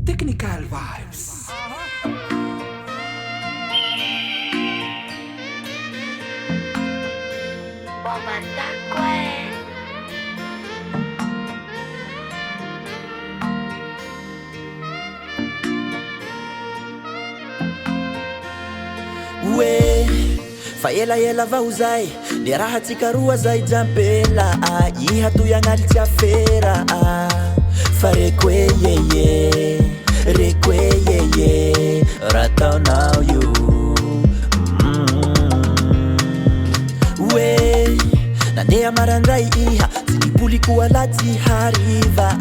Technical vibes. Ue fa ela vao zay le raha tsika roa zay jampela iha toy agnaly afera fa reko yeye reko yeye raha taonao io ue nandeha marandray iha tsy nipoliko alaty hariva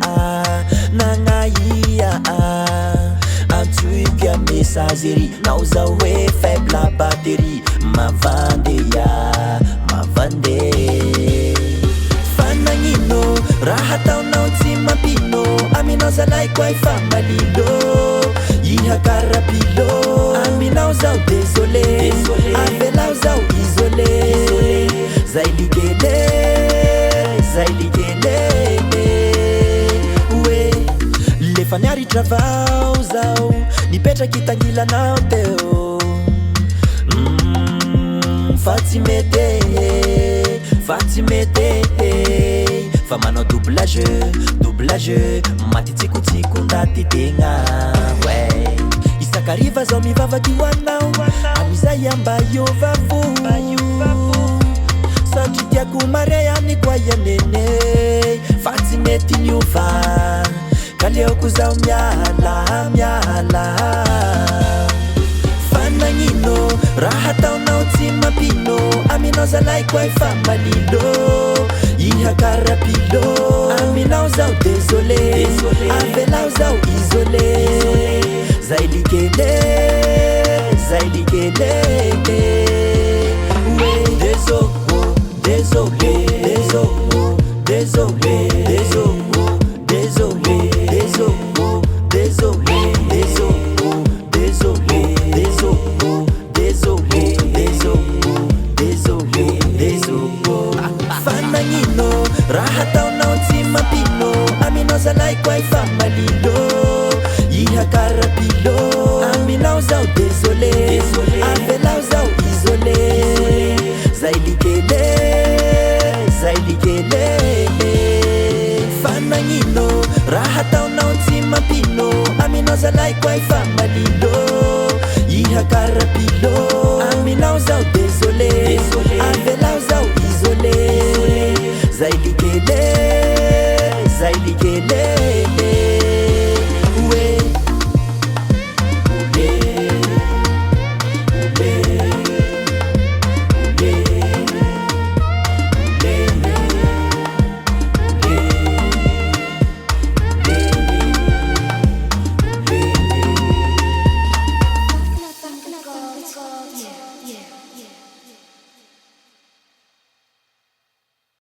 nagnaia antsoika messagerie nao zao hoe faible batterie mavandeya mavande fanagnino raha taonao tsy mampino aminao zalay koa efa malilo iha karapilo aminao zao désolé avelao zao isolé zay ligele ue lefa niaritra vao zao nipetraky tangilanao teo fa tsy mety fa manao doublage maty tsikotsiko ndaty tegna we isakariva zao mivavaky hoanao amizay amba iovavo satria tiako mare any koa ianene fa tsy mety niova kaleoko zao miala fanagnino raha taonao tsy mampino aminao zalay koa efa malilo iha karapilo aminao zao désolé avelao zao isolé zay ligele fanagnino raha taonao tsy mampino aminao zalay koa efa malilo iha karapilo aminao zao désolé avelao zao isolé zay ligele fanagnino raha taonao tsy mampino aminao zalay koa efa malilo iha karapilo aminao zao désolé avelao zao isolé zay ligele